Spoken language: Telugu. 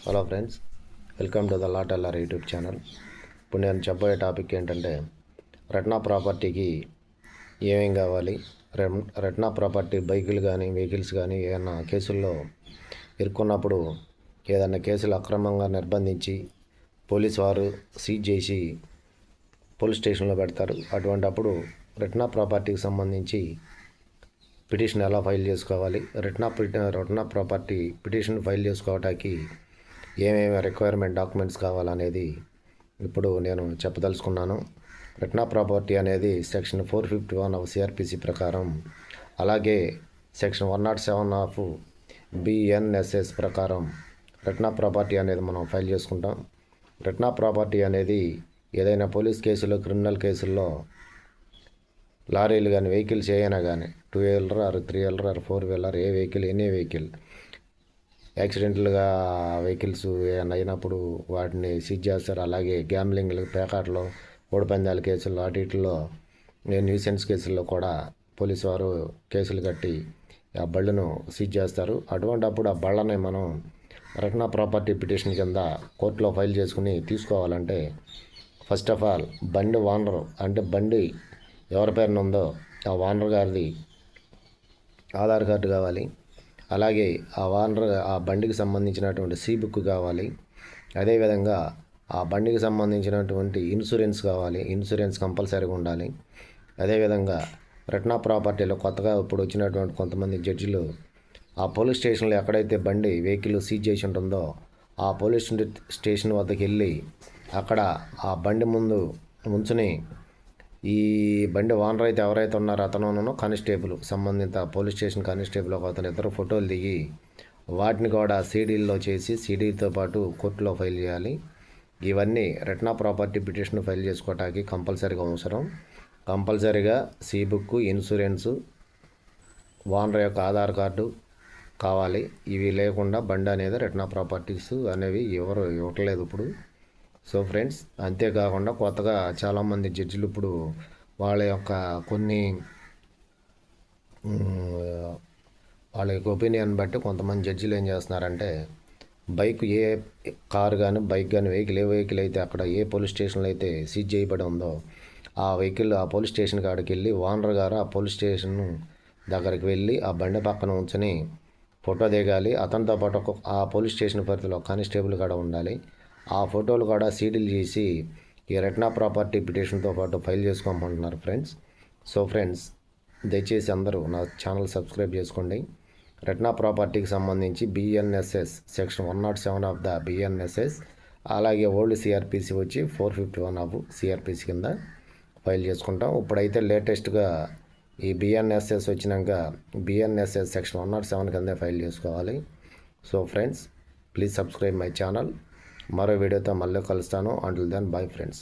Hello friends, welcome to the lot LR YouTube channel. ఇప్పుడు నేను చెప్పబోయే టాపిక్ ఏంటంటే రెట్నా ప్రాపర్టీకి ఏమేం కావాలి, రెట్నా ప్రాపర్టీ బైకులు కానీ వెహికల్స్ కానీ ఏదైనా కేసుల్లో ఇరుక్కున్నప్పుడు ఏదైనా కేసులు అక్రమంగా నిర్బంధించి పోలీసు వారు సీజ్ చేసి పోలీస్ స్టేషన్లో పెడతారు. అటువంటప్పుడు రెట్నా ప్రాపర్టీకి సంబంధించి పిటిషన్ ఎలా ఫైల్ చేసుకోవాలి, రెట్నా ప్రాపర్టీ పిటిషన్ ఫైల్ చేసుకోవడానికి ఏమేమి రిక్వైర్మెంట్ డాక్యుమెంట్స్ కావాలనేది ఇప్పుడు నేను చెప్పదలుచుకున్నాను. రెట్నా ప్రాపర్టీ అనేది సెక్షన్ 451 ఆఫ్ సిఆర్పిసి ప్రకారం, అలాగే సెక్షన్ 107 ఆఫ్ బిఎన్ఎస్ఎస్ ప్రకారం రెట్నా ప్రాపర్టీ అనేది మనం ఫైల్ చేసుకుంటాం. రెట్నా ప్రాపర్టీ అనేది ఏదైనా పోలీస్ కేసులో, క్రిమినల్ కేసుల్లో లారీలు కానీ వెహికల్స్ ఏమైనా కానీ 2 wheeler or 3 wheeler or 4 wheeler ఏ వెహికల్, ఎనీ వెహికల్ యాక్సిడెంటల్గా వెహికల్స్ ఏమైనా అయినప్పుడు వాటిని సీజ్ చేస్తారు. అలాగే గ్యాంబ్లింగ్లు, పేకాటలు, ఓడిపందాల కేసుల్లో వాటిలో న్యూసెన్స్ కేసుల్లో కూడా పోలీసు వారు కేసులు కట్టి ఆ బళ్ళను సీజ్ చేస్తారు. అటువంటప్పుడు ఆ బళ్ళని మనం రెట్నా ప్రాపర్టీ పిటిషన్ కింద కోర్టులో ఫైల్ చేసుకుని తీసుకోవాలంటే ఫస్ట్ ఆఫ్ ఆల్ బండి ఓనర్, అంటే బండి ఎవరి పేరున ఉందో ఆ ఓనర్ గారిది ఆధార్ కార్డు కావాలి. అలాగే ఆ బండికి సంబంధించినటువంటి సీ బుక్ కావాలి. అదేవిధంగా ఆ బండికి సంబంధించినటువంటి ఇన్సూరెన్స్ కావాలి. ఇన్సూరెన్స్ కంపల్సరీగా ఉండాలి. అదేవిధంగా రెట్నా ప్రాపర్టీలో కొత్తగా ఇప్పుడు వచ్చినటువంటి కొంతమంది జడ్జిలు ఆ పోలీస్ స్టేషన్లో ఎక్కడైతే బండి వెహికల్ సీజ్ చేసి ఉంటుందో ఆ పోలీస్ స్టేషన్ వద్దకు వెళ్ళి అక్కడ ఆ బండి ముందు ఉంచుని ఈ బండి ఓనర్ అయితే ఎవరైతే ఉన్నారో అతను కానిస్టేబుల్, సంబంధిత పోలీస్ స్టేషన్ కానిస్టేబుల్ ఒక అతను ఇద్దరు ఫోటోలు దిగి వాటిని కూడా సీడీల్లో చేసి సీడీతో పాటు కోర్టులో ఫైల్ చేయాలి. ఇవన్నీ రెట్నా ప్రాపర్టీ పిటిషన్ ఫైల్ చేసుకోవడానికి కంపల్సరీగా అవసరం. కంపల్సరీగా సీ బుక్, ఇన్సూరెన్సు, ఓనర్ యొక్క ఆధార్ కార్డు కావాలి. ఇవి లేకుండా బండి అనేది రెట్నా ప్రాపర్టీస్ అనేవి ఎవరు ఇవ్వట్లేదు ఇప్పుడు. సో ఫ్రెండ్స్, అంతేకాకుండా కొత్తగా చాలామంది జడ్జిలు ఇప్పుడు వాళ్ళ యొక్క వాళ్ళ యొక్క ఒపీనియన్ బట్టి కొంతమంది జడ్జిలు ఏం చేస్తున్నారంటే బైక్ ఏ కారు కానీ బైక్ కానీ వెహికల్ ఏ వెహికల్ అయితే అక్కడ ఏ పోలీస్ స్టేషన్లో అయితే సీజ్ చేయబడి ఉందో ఆ వెహికల్ ఆ పోలీస్ స్టేషన్ కాడికి వెళ్ళి ఓనర్ గారు ఆ పోలీస్ స్టేషన్ దగ్గరికి వెళ్ళి ఆ బండి పక్కన ఉంచుని ఫోటో దిగాలి. అతనితో పాటు ఆ పోలీస్ స్టేషన్ పరిధిలో కానిస్టేబుల్ కూడా ఉండాలి. ఆ ఫోటోలు కూడా సీడీలు చేసి ఈ రెట్నా ప్రాపర్టీ పిటిషన్తో పాటు ఫైల్ చేసుకోమంటున్నారు ఫ్రెండ్స్. సో ఫ్రెండ్స్, దయచేసి అందరూ నా ఛానల్ సబ్స్క్రైబ్ చేసుకోండి. రెట్నా ప్రాపర్టీకి సంబంధించి BNSS section 107 of the BNSS, అలాగే ఓల్డ్ సిఆర్పిసి వచ్చి 451 ఆఫ్ సిఆర్పిసి కింద ఫైల్ చేసుకుంటాం. ఇప్పుడైతే లేటెస్ట్గా ఈ బిఎన్ఎస్ఎస్ వచ్చినాక బిఎన్ఎస్ఎస్ సెక్షన్ 107 కింద ఫైల్ చేసుకోవాలి. So friends, please subscribe my channel. మరో వీడియోతో మళ్ళీ కలుస్తాను. Until then, bye friends.